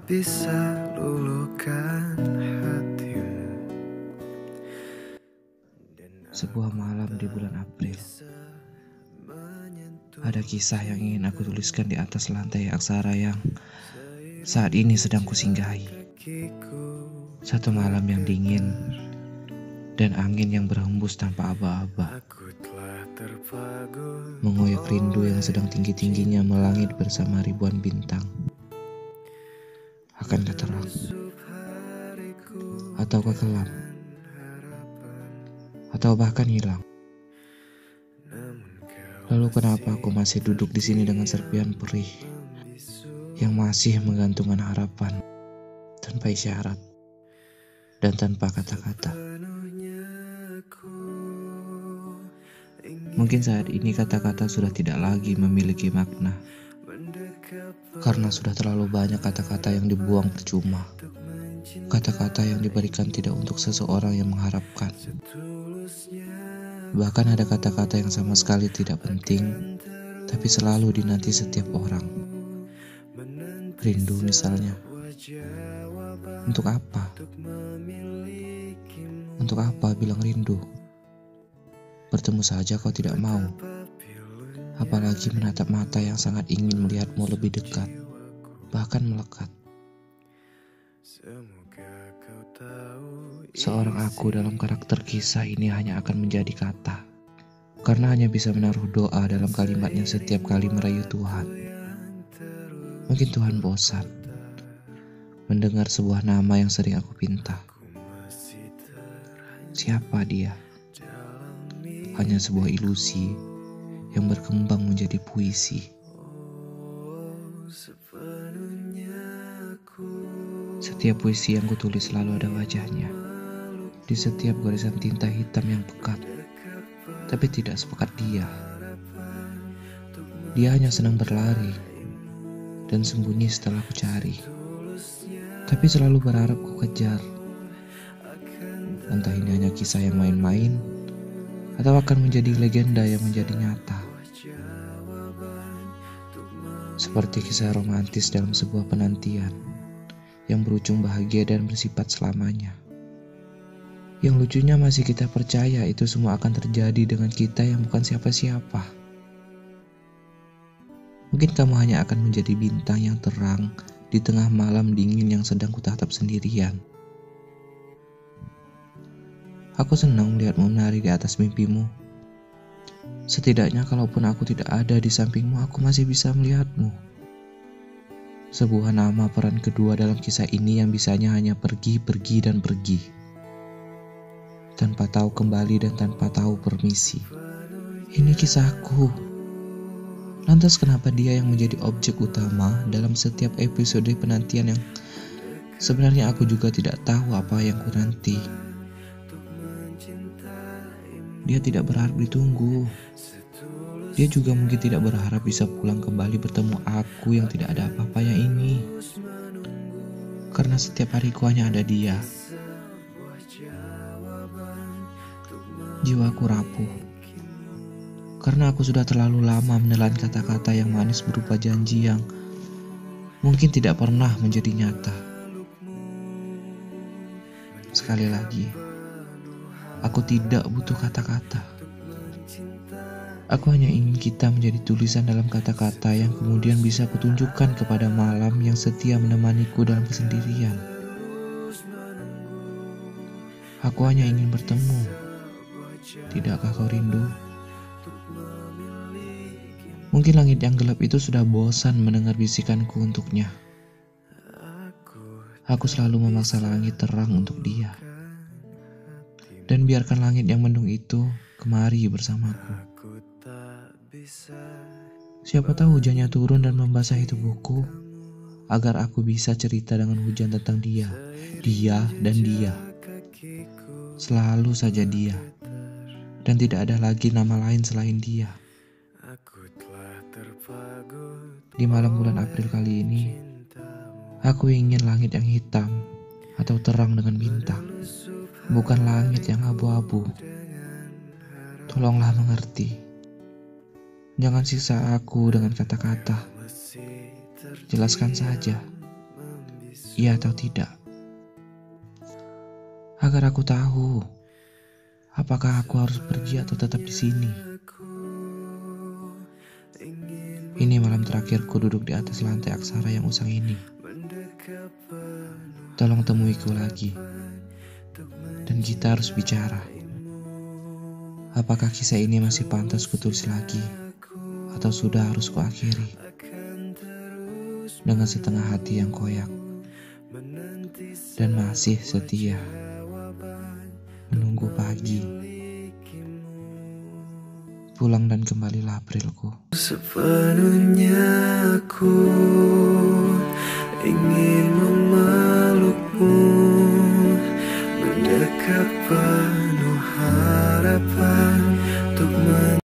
bisa luluhkan hatimu. Sebuah malam di bulan April, ada kisah yang ingin aku tuliskan di atas lantai aksara yang saat ini sedang kusinggahi. Satu malam yang dingin dan angin yang berhembus tanpa aba-aba, mengoyak rindu yang sedang tinggi-tingginya melangit bersama ribuan bintang. Akankah terang? Ataukah kelam? Atau bahkan hilang? Lalu kenapa aku masih duduk di sini dengan serpihan perih yang masih menggantungkan harapan tanpa isyarat dan tanpa kata-kata? Mungkin saat ini kata-kata sudah tidak lagi memiliki makna, karena sudah terlalu banyak kata-kata yang dibuang percuma. Kata-kata yang diberikan tidak untuk seseorang yang mengharapkan. Bahkan ada kata-kata yang sama sekali tidak penting, tapi selalu dinanti setiap orang. Rindu misalnya. Untuk apa? Untuk apa bilang rindu? Bertemu saja kau tidak mau. Apalagi menatap mata yang sangat ingin melihatmu lebih dekat, bahkan melekat. Seorang aku dalam karakter kisah ini hanya akan menjadi kata, karena hanya bisa menaruh doa dalam kalimatnya setiap kali merayu Tuhan. Mungkin Tuhan bosan mendengar sebuah nama yang sering aku pinta. Siapa dia? Hanya sebuah ilusi yang berkembang menjadi puisi. Setiap puisi yang kutulis selalu ada wajahnya di setiap garisan tinta hitam yang pekat, tapi tidak sepekat dia. Dia hanya senang berlari dan sembunyi setelah ku cari, tapi selalu berharap ku kejar. Entah ini hanya kisah yang main-main atau akan menjadi legenda yang menjadi nyata. Seperti kisah romantis dalam sebuah penantian yang berujung bahagia dan bersifat selamanya. Yang lucunya masih kita percaya itu semua akan terjadi dengan kita yang bukan siapa-siapa. Mungkin kamu hanya akan menjadi bintang yang terang di tengah malam dingin yang sedang kutatap sendirian. Aku senang melihatmu menari di atas mimpimu. Setidaknya kalaupun aku tidak ada di sampingmu, aku masih bisa melihatmu. Sebuah nama peran kedua dalam kisah ini yang bisanya hanya pergi, dan pergi. Tanpa tahu kembali dan tanpa tahu permisi. Ini kisahku. Lantas kenapa dia yang menjadi objek utama dalam setiap episode penantian yang sebenarnya aku juga tidak tahu apa yang ku nanti. Dia tidak berharap ditunggu. Dia juga mungkin tidak berharap bisa pulang kembali bertemu aku yang tidak ada apa-apanya ini. Karena setiap hariku hanya ada dia. Jiwaku rapuh. Karena aku sudah terlalu lama menelan kata-kata yang manis berupa janji yang mungkin tidak pernah menjadi nyata. Sekali lagi, aku tidak butuh kata-kata. Aku hanya ingin kita menjadi tulisan dalam kata-kata yang kemudian bisa kutunjukkan kepada malam yang setia menemaniku dalam kesendirian. Aku hanya ingin bertemu. Tidakkah kau rindu? Mungkin langit yang gelap itu sudah bosan mendengar bisikanku untuknya. Aku selalu memaksa langit terang untuk dia. Dan biarkan langit yang mendung itu kemari bersamaku. Siapa tahu hujannya turun dan membasahi tubuhku, agar aku bisa cerita dengan hujan tentang dia dan dia. Selalu saja dia. Dan tidak ada lagi nama lain selain dia. Di malam bulan April kali ini, aku ingin langit yang hitam atau terang dengan bintang, bukan langit yang abu-abu. Tolonglah mengerti. Jangan siksa aku dengan kata-kata. Jelaskan saja. iya atau tidak. Agar aku tahu apakah aku harus pergi atau tetap di sini. Ini malam terakhirku duduk di atas lantai aksara yang usang ini. Tolong temuiku lagi. Dan kita harus bicara. Apakah kisah ini masih pantas kutulis lagi atau sudah harus kuakhiri dengan setengah hati yang koyak dan masih setia menunggu pagi. Pulang dan kembalilah Aprilku. Sepenuhnya aku ingin memelukmu, mendekat penuh hati.